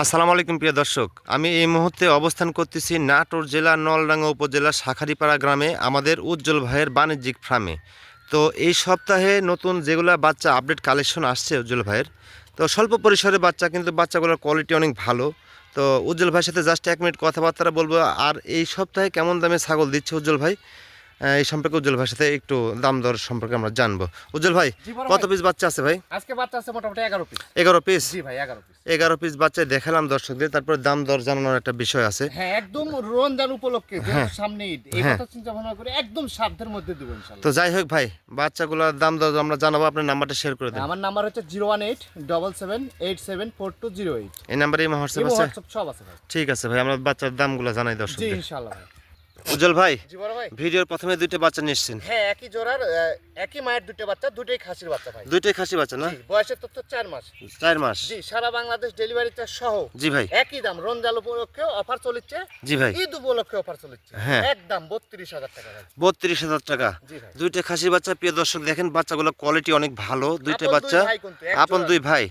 আসসালামু আলাইকুম প্রিয় দর্শক, আমি এই মুহূর্তে অবস্থান করতেছি নাটোর জেলা নলডাঙ্গা উপজেলা শাখারিপাড়া গ্রামে আমাদের উজ্জ্বল ভাইয়ের বাণিজ্যিক ফার্মে। তো এই সপ্তাহে নতুন যেগুলো বাচ্চা আপডেট কালেকশন আসছে উজ্জ্বল ভাইয়ের, তো স্বল্প পরিসরে বাচ্চা, কিন্তু বাচ্চাগুলোর কোয়ালিটি অনেক ভালো। তো উজ্জ্বল ভাইয়ের সাথে জাস্ট 1 মিনিট কথাবার্তা বলবো। আর এই সপ্তাহে কেমন দামে ছাগল দিচ্ছে উজ্জ্বল ভাই, এই সম্পর্কে উজ্জ্বল ভাইয়ের সাথে একটু দাম দর সম্পর্কে আমরা জানবো। উজ্জ্বল ভাই, কত পিস বাচ্চা আছে ভাই? আজকে বাচ্চা আছে মোটামুটি 11 পিস। 11 পিস? জি ভাই, 11 পিস। 11 পিস বাচ্চা দেখালাম দর্শকদের, তারপর দাম দর জানানোর একটা বিষয় আছে। হ্যাঁ, একদম রমজান উপলক্ষে যেহেতু সামনে ঈদ, এই কথা চিন্তা ভাবনা করে একদম সাধ্যের মধ্যে দেব ইনশাআল্লাহ। তো যাই হোক ভাই, বাচ্চাগুলোর দাম দর আমরা জানাবো, আপনার নাম্বারটা শেয়ার করে দিন। আমার নাম্বার হচ্ছে 01877874208। এই নাম্বারে হোয়াটসঅ্যাপ আছে? হোয়াটসঅ্যাপ সব আছে ভাই। ঠিক আছে ভাই, আমরা বাচ্চার দামগুলো জানাই জি দর্শকদের। ইনশাআল্লাহ ভাই। উজ্জ্বল ভাই, জি বড় ভাই, ভিডিওর প্রথমে দুইটা বাচ্চা নিয়েছেন। হ্যাঁ, একই জোড়ার একই মায়ের দুটো বাচ্চা, দুটোই খাসির বাচ্চা ভাই। দুইটাই খাসি বাচ্চা না? জি, বয়সের তথ্য 4 মাস। 4 মাস? জি, সারা বাংলাদেশ ডেলিভারি চার্জ সহ। জি ভাই। একই দাম, রমজান উপলক্ষে অফার চলছে। জি ভাই। ঈদ উপলক্ষে অফার চলছে। হ্যাঁ। একদম 32,000 টাকা ভাই। 32,000 টাকা? জি ভাই। দুইটা খাসি বাচ্চা। প্রিয় দর্শক দেখেন, বাচ্চাগুলোর কোয়ালিটি অনেক ভালো। দুইটা আপন বাচ্চা, দুই ভাই কিন্তু, এক আপন জোড়া। দুই ভাই।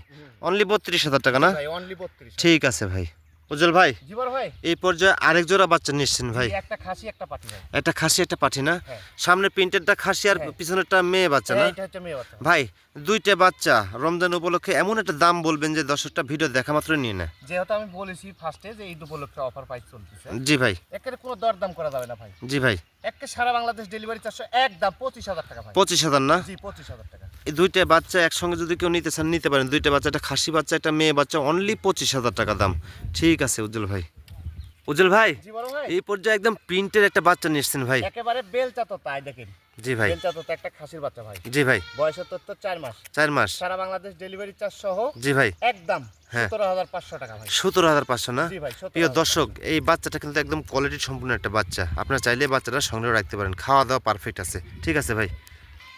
অনলি 32,000 টাকা না? ভাই অনলি 32। ঠিক আছে ভাই। উজ্জ্বল ভাই, জি বড় ভাই, এই পর্যায়ে আরেক জোড়া বাচ্চা নিচ্ছেন ভাই? একটা খাসি একটা পাঠি ভাই। একটা খাসি একটা পাঠি না? হ্যাঁ। সামনে প্রিন্টেডটা খাসি আর হ্যাঁ। পিছনেরটা মেয়ে বাচ্চা না? এটা হচ্ছে মেয়ে বাচ্চা। ভাই, দুইটা বাচ্চা রমজান উপলক্ষে এমন একটা দাম বলবেন যে দর্শকটা ভিডিও দেখা মাত্র নিয়ে নেয়। যেহেতু আমি বলেছি ফার্স্টে যে ঈদ উপলক্ষে অফার প্রাইস চলতেছে, জি ভাই। একের কোনো দরদাম করা যাবে না ভাই। জি ভাই। একে সারা বাংলাদেশ ডেলিভারি চার্জ একদম 25,000 টাকা ভাই। 25,000 না? জি 25,000 টাকা। এই দুইটা বাচ্চা একসঙ্গে যদি কেউ নিতে চান নিতে পারেন। দুইটা বাচ্চা, একটা খাসি বাচ্চা একটা মেয়ে বাচ্চা, অনলি 25,000 টাকা দাম। ঠিক আছে উজ্জ্বল ভাই। উজ্জ্বল ভাই, জি বড় ভাই, এই পর্যায়ে একদম প্রিন্টের একটা বাচ্চা নিচ্ছেন ভাই? একেবারে বেলচা তো তাই দেখেন। জি ভাই। বেলচা তো একটা খাসির বাচ্চা ভাই। জি ভাই। বয়সের তথ্য 4 মাস। 4 মাস? সারা বাংলাদেশ ডেলিভারি চার্জ সহ। জি ভাই। একদম হ্যাঁ। 17,500 টাকা ভাই। 17,500 না? জি ভাই, 17,000 প্রিয় দর্শক, এই বাচ্চাটা কিন্তু একদম কোয়ালিটি সম্পূর্ণ একটা বাচ্চা। আপনারা চাইলে বাচ্চাটা সংগ্রহ রাখতে পারেন, খাওয়া দাওয়া পারফেক্ট আছে। ঠিক আছে ভাই।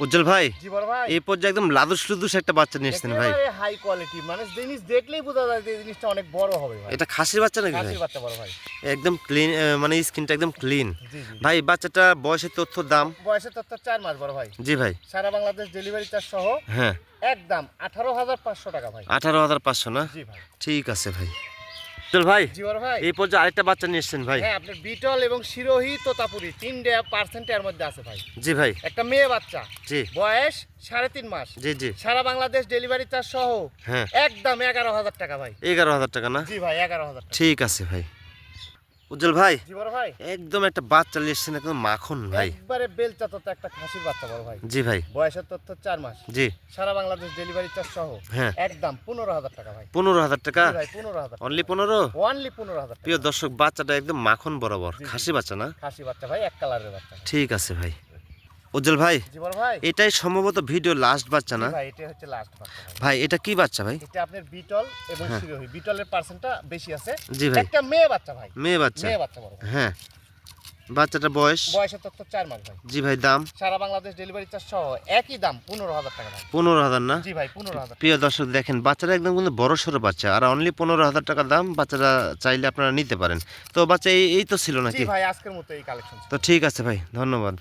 উজ্জ্বল ভাই, জি বড় ভাই, এই পর্যায়ে একদম লাদুস লুদুস একটা বাচ্চা নিয়েছেন ভাই? একেবারে হাই কোয়ালিটি, মানে জিনিস দেখলেই বোঝা যায় যে জিনিসটা অনেক বড় হবে ভাই। এটা খাসির বাচ্চা নাকি ভাই? খাসির বাচ্চা বড় ভাই। একদম ক্লিন, মানে স্কিনটা একদম ক্লিন। জি জি। ভাই, বাচ্চাটা বয়সের তথ্য, দাম? বয়সের তথ্য 4 মাস বড় ভাই। জি ভাই। সারা বাংলাদেশ ডেলিভারি চার্জ সহ। হ্যাঁ। একদম 18,500 টাকা ভাই। 18,500 না? জি ভাই। ঠিক আছে ভাই। চল ভাই, জি বড় ভাই, এই পর্যায়ে আরেকটা বাচ্চা নিয়েছেন ভাই? হ্যাঁ, আপনার বিটল এবং শিরোহী তোতাপুরি 3% এর মধ্যে আছে ভাই। জি ভাই। একটা মেয়ে বাচ্চা, জি বয়স 3.5 মাস। জি। জি সারা বাংলাদেশ ডেলিভারি চার্জ সহ। হ্যাঁ। একদম 11,000 টাকা ভাই। 11,000 টাকা না? জি ভাই, 11,000 টাকা। ঠিক আছে ভাই। উজ্জ্বল ভাই, জি বড় ভাই, একদম একটা বাচ্চা নিয়েছেন, একদম মাখন ভাই। একবারে বেলচা তো একটা খাসির বাচ্চা বড় ভাই। জি ভাই। বয়সের তথ্য 4 মাস। জি। সারা বাংলাদেশ ডেলিভারি চার্জ সহ। হ্যাঁ। একদম 15,000 টাকা ভাই। 15,000 টাকা? জি ভাই, 15,000 টাকা। অনলি 15? অনলি 15,000 টাকা। প্রিয় দর্শক, বাচ্চাটা একদম মাখন বরাবর, জি, জি। খাসি বাচ্চা না? খাসি বাচ্চা ভাই, এক কালারের বাচ্চা। ঠিক আছে ভাই। উজ্জ্বল ভাই, জি বড় ভাই, এটাই সম্ভবত ভিডিও লাস্ট বাচ্চা না? জি ভাই, এটা হচ্ছে লাস্ট বাচ্চা ভাই। ভাই, এটা কি বাচ্চা ভাই? এটা আপনার বিটল এবং শিরোহী। বিটলের পার্সেন্টটা বেশি আছে। জি ভাই। একটা মেয়ে বাচ্চা ভাই। মেয়ে বাচ্চা? মেয়ে বাচ্চা বড় ভাই। হ্যাঁ। বাচ্চাটা বয়স? বয়সের তথ্য 4 মাস ভাই। জি ভাই। দাম? সারা বাংলাদেশ ডেলিভারি চার্জ সহ একই দাম 15,000 টাকা ভাই। 15,000 না? জি ভাই, 15,000 টাকা। প্রিয় দর্শক দেখেন, বাচ্চারা একদম কিন্তু বড় সড়ো বাচ্চা, আর অনলি 15,000 টাকা দাম। বাচ্চারা চাইলে আপনারা নিতে পারেন। তো বাচ্চা এই তো ছিল জি নাকি? ভাই, আজকের মতো এই কালেকশন। তো ঠিক আছে ভাই, ধন্যবাদ।